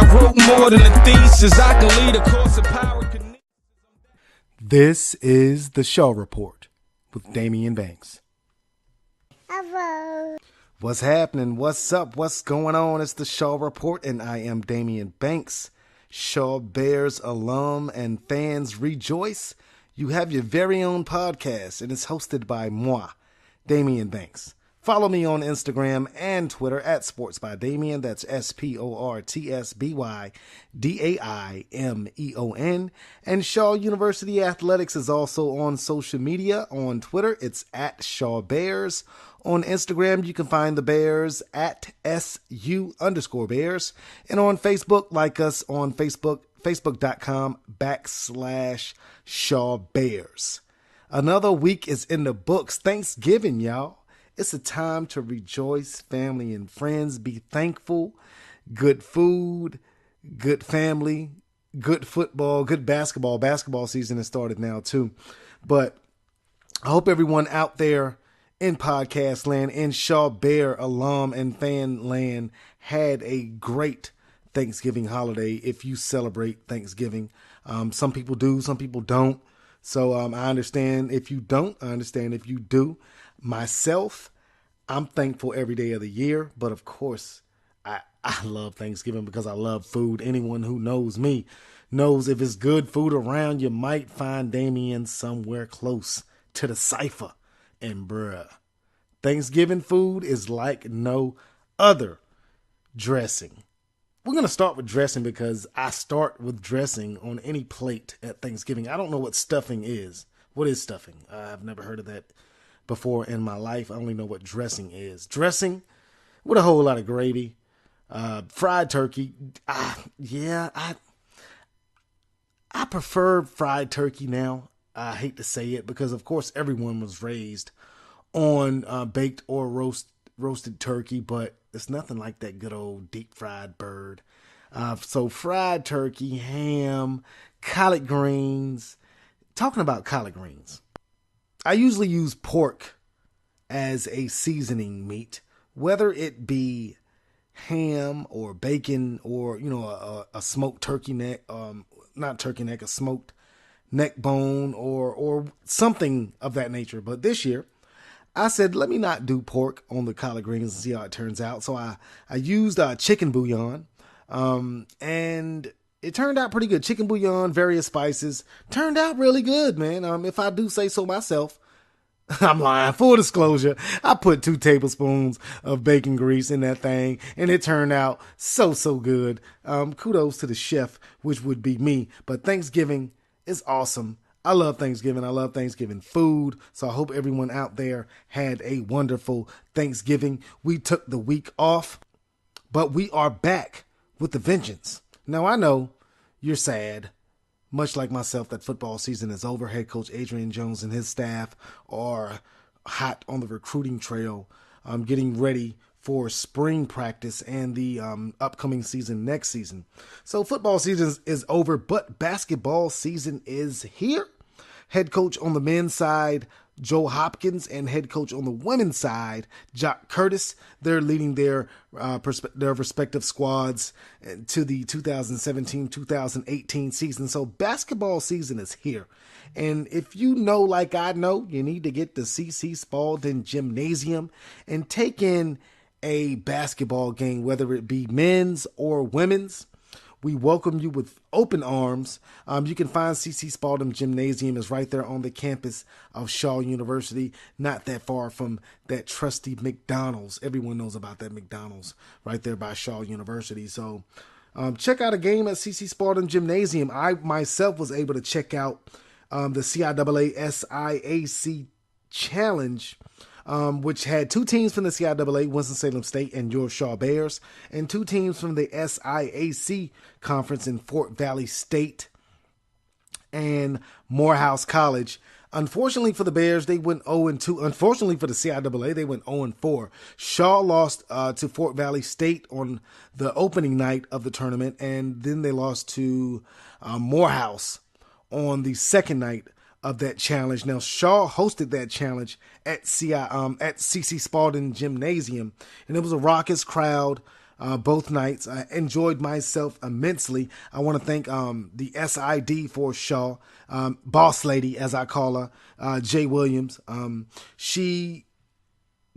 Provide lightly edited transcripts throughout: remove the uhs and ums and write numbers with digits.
I wrote more than a thesis. I can lead a course of power. This is the Shaw Report with Damian Banks. Hello. What's happening? What's up? What's going on? It's the Shaw Report, and I am Damian Banks. Shaw Bears alum and fans rejoice. You have your very own podcast, and it's hosted by moi, Damian Banks. Follow me on Instagram and Twitter at Sports by Damian. That's SportsBydamion. And Shaw University Athletics is also on social media. On Twitter, it's at Shaw Bears. On Instagram, you can find the Bears at SU_Bears. And on Facebook, like us on Facebook, facebook.com/Shaw Bears. Another week is in the books. Thanksgiving, y'all. It's a time to rejoice, family and friends. Be thankful. Good food, good family, good football, good basketball. Basketball season has started now too. But I hope everyone out there in podcast land, in Shaw Bear alum and fan land, had a great Thanksgiving holiday if you celebrate Thanksgiving. Some people do, some people don't. So I understand if you don't. I understand if you do. Myself, I'm thankful every day of the year, but of course, I love Thanksgiving because I love food. Anyone who knows me knows if it's good food around, you might find Damian somewhere close to the cipher. And bruh, Thanksgiving food is like no other. Dressing. We're going to start with dressing because I start with dressing on any plate at Thanksgiving. I don't know what stuffing is. What is stuffing? I've never heard of that before in my life. I only know what dressing is. Dressing with a whole lot of gravy, fried turkey. I prefer fried turkey now. I hate to say it because, of course, everyone was raised on baked or roasted turkey, but it's nothing like that good old deep fried bird. So fried turkey, ham, collard greens. Talking about collard greens, I usually use pork as a seasoning meat, whether it be ham or bacon or, a smoked turkey neck, not turkey neck, a smoked neck bone or something of that nature. But this year, I said, let me not do pork on the collard greens and see how it turns out. So I used chicken bouillon, and it turned out pretty good. Chicken bouillon, various spices, turned out really good, man. If I do say so myself, I'm lying. Full disclosure, I put 2 tablespoons of bacon grease in that thing, and it turned out so good. Kudos to the chef, which would be me. But Thanksgiving is awesome. I love Thanksgiving. I love Thanksgiving food. So I hope everyone out there had a wonderful Thanksgiving. We took the week off, but we are back with the vengeance. Now, I know you're sad, much like myself, that football season is over. Head coach Adrian Jones and his staff are hot on the recruiting trail, getting ready for spring practice and the upcoming season next season. So football season is over, but basketball season is here. Head coach on the men's side, Joe Hopkins, and head coach on the women's side, Jock Curtis. They're leading their respective squads to the 2017-2018 season. So basketball season is here. And if you know, like I know, you need to get to C.C. Spalding Gymnasium and take in a basketball game, whether it be men's or women's. We welcome you with open arms. You can find C.C. Spalding Gymnasium is right there on the campus of Shaw University, not that far from that trusty McDonald's. Everyone knows about that McDonald's right there by Shaw University. So check out a game at C.C. Spalding Gymnasium. I myself was able to check out the CIAA SIAC Challenge, which had 2 teams from the CIAA, Winston-Salem State and your Shaw Bears, and 2 teams from the SIAC Conference in Fort Valley State and Morehouse College. Unfortunately for the Bears, they went 0-2. Unfortunately for the CIAA, they went 0-4. Shaw lost to Fort Valley State on the opening night of the tournament, and then they lost to Morehouse on the second night of that challenge. Now, Shaw hosted that challenge at C.C. Spalding Gymnasium, and it was a raucous crowd. both nights. I enjoyed myself immensely. I want to thank the SID for Shaw, boss lady, as I call her, Jay Williams. She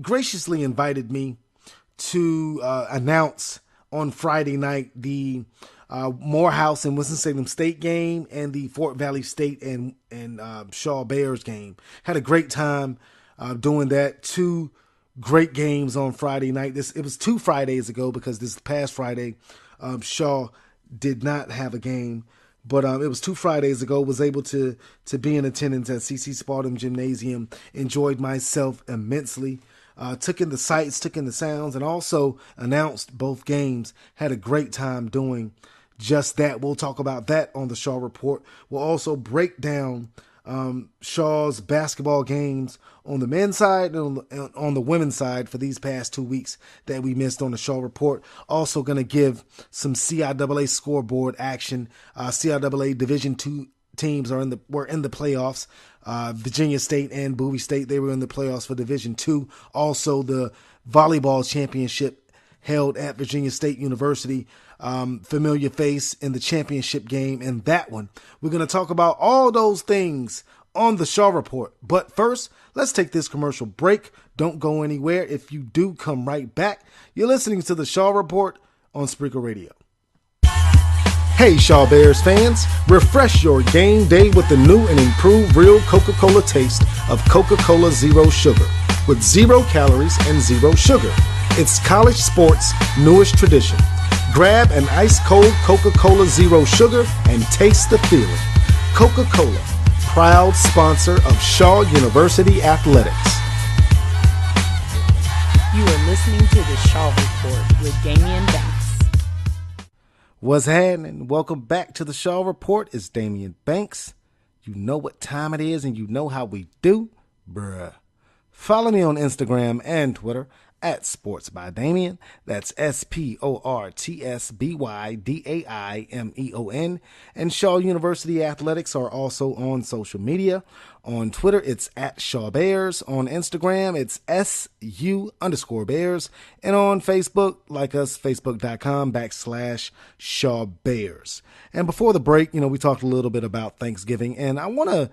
graciously invited me to announce on Friday night the Morehouse and Winston-Salem State game and the Fort Valley State and Shaw Bears game. Had a great time doing that. Two great games on Friday night. It was 2 Fridays ago because this past Friday, Shaw did not have a game. But it was 2 Fridays ago. Was able to be in attendance at CC Spalding Gymnasium. Enjoyed myself immensely. Took in the sights, took in the sounds, and also announced both games. Had a great time doing just that. We'll talk about that on the Shaw Report. We'll also break down Shaw's basketball games on the men's side and on the women's side for these past 2 weeks that we missed on the Shaw Report. Also going to give some CIAA scoreboard action. CIAA Division II teams were in the playoffs. Virginia State and Bowie State, they were in the playoffs for Division II. Also, the volleyball championship held at Virginia State University. Familiar face in the championship game in that one. We're going to talk about all those things on the Shaw Report. But first, let's take this commercial break. Don't go anywhere. If you do, come right back. You're listening to the Shaw Report on Spreaker Radio. Hey Shaw Bears fans, refresh your game day with the new and improved real Coca-Cola taste of Coca-Cola Zero Sugar with 0 calories and 0 sugar. It's college sports' newest tradition. Grab an ice-cold Coca-Cola Zero Sugar and taste the feeling. Coca-Cola, proud sponsor of Shaw University Athletics. You are listening to the Shaw Report with Damian Banks. What's happening? Welcome back to the Shaw Report. It's Damian Banks. You know what time it is and you know how we do, bruh. Follow me on Instagram and Twitter at Sports by Damian. That's SportsByDaimeon. And Shaw University Athletics are also on social media. On Twitter, it's at Shaw Bears. On Instagram, it's SU_Bears. And on Facebook, like us, Facebook.com/Shaw Bears. And before the break, we talked a little bit about Thanksgiving. And I want to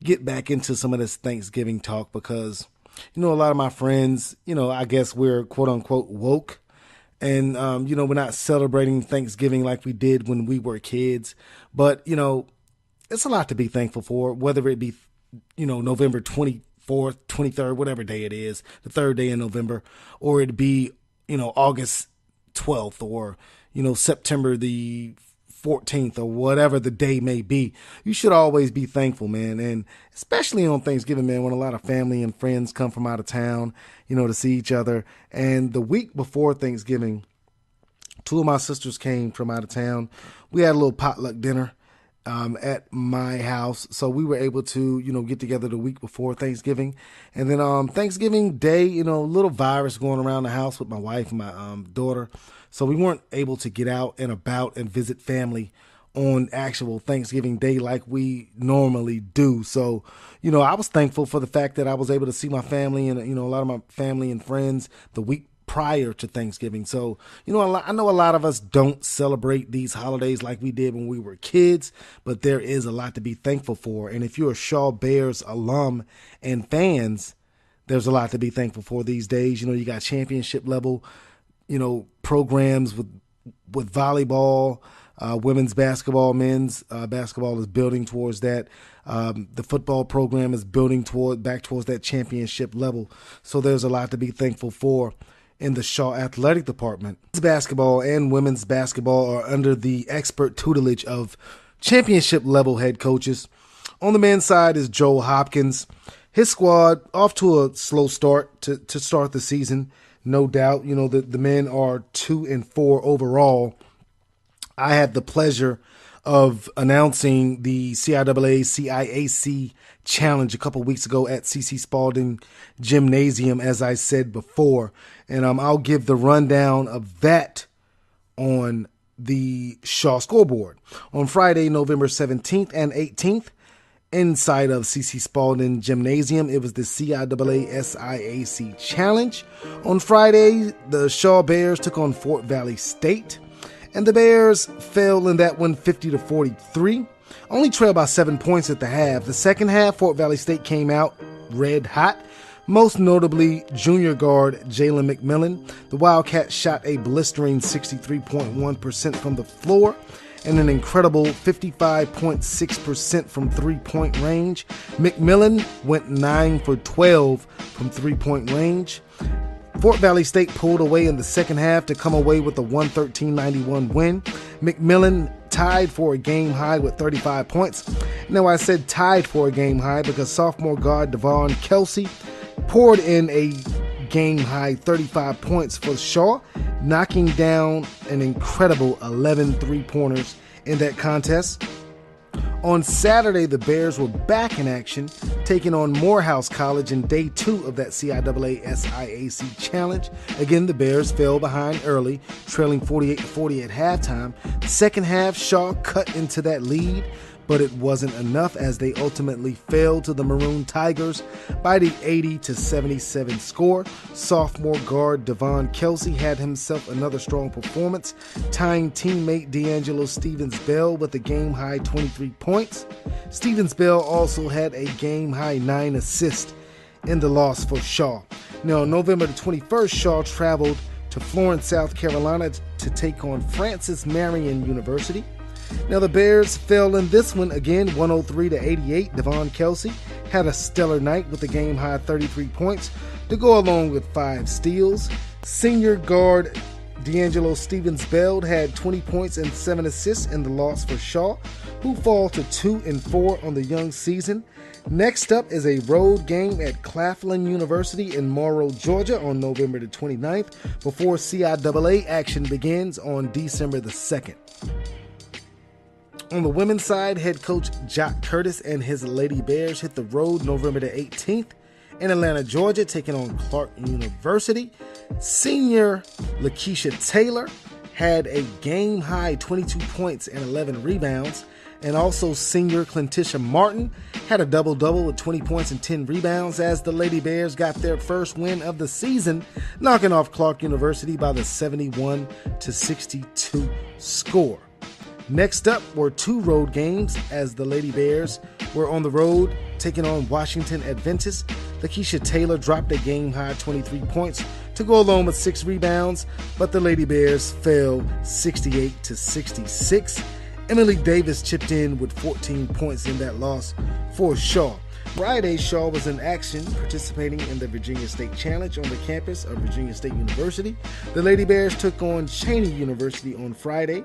get back into some of this Thanksgiving talk because a lot of my friends, I guess we're quote unquote woke and, we're not celebrating Thanksgiving like we did when we were kids. But, it's a lot to be thankful for, whether it be, November 24th, 23rd, whatever day it is, the third day in November, or it'd be, August 12th or, September the 14th or whatever the day may be. You should always be thankful, man. And especially on Thanksgiving, man, when a lot of family and friends come from out of town, to see each other. And the week before Thanksgiving, 2 of my sisters came from out of town. We had a little potluck dinner at my house. So we were able to, get together the week before Thanksgiving. And then Thanksgiving Day, little virus going around the house with my wife and my daughter. So we weren't able to get out and about and visit family on actual Thanksgiving Day like we normally do. So, I was thankful for the fact that I was able to see my family and, a lot of my family and friends the week prior to Thanksgiving. So, I know a lot of us don't celebrate these holidays like we did when we were kids, but there is a lot to be thankful for. And if you're a Shaw Bears alum and fans, there's a lot to be thankful for these days. You got championship level, programs with volleyball, women's basketball, men's basketball is building towards that. The football program is building back towards that championship level. So there's a lot to be thankful for in the Shaw Athletic Department. Men's basketball and women's basketball are under the expert tutelage of championship level head coaches. On the men's side is Joel Hopkins. His squad off to a slow start to start the season. No doubt, the men are 2-4 overall. I had the pleasure of announcing the CIAA CIAC challenge a couple weeks ago at CC Spalding Gymnasium, as I said before. And I'll give the rundown of that on the Shaw scoreboard. On Friday, November 17th and 18th, inside of CC Spalding Gymnasium. It was the CIAA SIAC Challenge. On Friday, the Shaw Bears took on Fort Valley State, and the Bears fell in that one 50-43. Only trailed by 7 points at the half. The second half, Fort Valley State came out red hot. Most notably, junior guard Jalen McMillan. The Wildcats shot a blistering 63.1% from the floor and an incredible 55.6% from three-point range. McMillan went 9 for 12 from three-point range. Fort Valley State pulled away in the second half to come away with a 113-91 win. McMillan tied for a game high with 35 points. Now, I said tied for a game high because sophomore guard Devon Kelsey poured in a game-high 35 points for Shaw, knocking down an incredible 11 three-pointers in that contest. On Saturday, the Bears were back in action, taking on Morehouse College in day 2 of that CIAA SIAC Challenge. Again, the Bears fell behind early, trailing 48-40 at halftime. The second half, Shaw cut into that lead, but it wasn't enough as they ultimately fell to the Maroon Tigers by the 80-77 score. Sophomore guard Devon Kelsey had himself another strong performance, tying teammate D'Angelo Stevens-Bell with a game-high 23 points. Stevens-Bell also had a game-high 9 assists in the loss for Shaw. Now, on November the 21st, Shaw traveled to Florence, South Carolina to take on Francis Marion University. Now, the Bears fell in this one again, 103-88. Devon Kelsey had a stellar night with a game-high 33 points to go along with 5 steals. Senior guard D'Angelo Stevens-Bell had 20 points and 7 assists in the loss for Shaw, who fall to 2-4 on the young season. Next up is a road game at Claflin University in Morrow, Georgia on November the 29th before CIAA action begins on December the 2nd. On the women's side, head coach Jock Curtis and his Lady Bears hit the road November the 18th in Atlanta, Georgia, taking on Clark University. Senior Lakeisha Taylor had a game-high 22 points and 11 rebounds, and also senior Clintisha Martin had a double-double with 20 points and 10 rebounds as the Lady Bears got their first win of the season, knocking off Clark University by the 71-62 score. Next up were 2 road games as the Lady Bears were on the road taking on Washington Adventist. Lakeisha Taylor dropped a game-high 23 points to go along with 6 rebounds, but the Lady Bears fell 68-66. Emily Davis chipped in with 14 points in that loss for Shaw. Friday, Shaw was in action participating in the Virginia State Challenge on the campus of Virginia State University. The Lady Bears took on Cheyney University on Friday.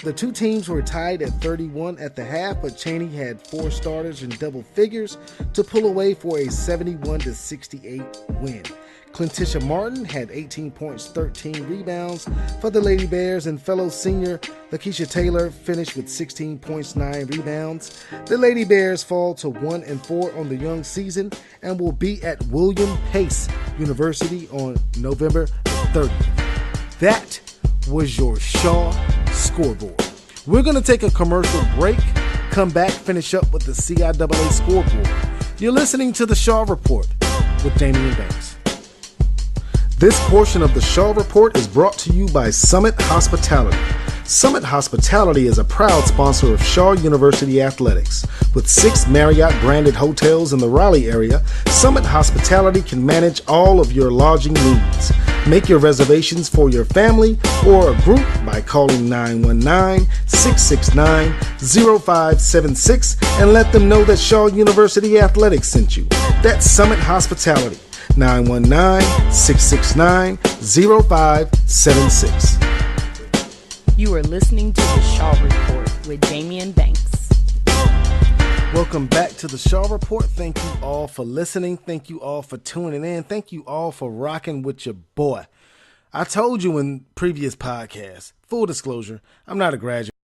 The two teams were tied at 31 at the half, but Cheyney had 4 starters in double figures to pull away for a 71-68 win. Clintisha Martin had 18 points, 13 rebounds for the Lady Bears, and fellow senior Lakeisha Taylor finished with 16 points, 9 rebounds. The Lady Bears fall to 1-4 on the young season and will be at William Pace University on November 30th. That was your Shaw scoreboard. We're going to take a commercial break, come back, finish up with the CIAA scoreboard. You're listening to the Shaw Report with Damian Banks. This portion of the Shaw Report is brought to you by Summit Hospitality. Summit Hospitality is a proud sponsor of Shaw University Athletics. With 6 Marriott-branded hotels in the Raleigh area, Summit Hospitality can manage all of your lodging needs. Make your reservations for your family or a group by calling 919-669-0576 and let them know that Shaw University Athletics sent you. That's Summit Hospitality. 919-669-0576. You are listening to the Shaw Report with Damian Banks. Welcome back to the Shaw Report. Thank you all for listening. Thank you all for tuning in. Thank you all for rocking with your boy. I told you in previous podcasts, full disclosure, I'm not a graduate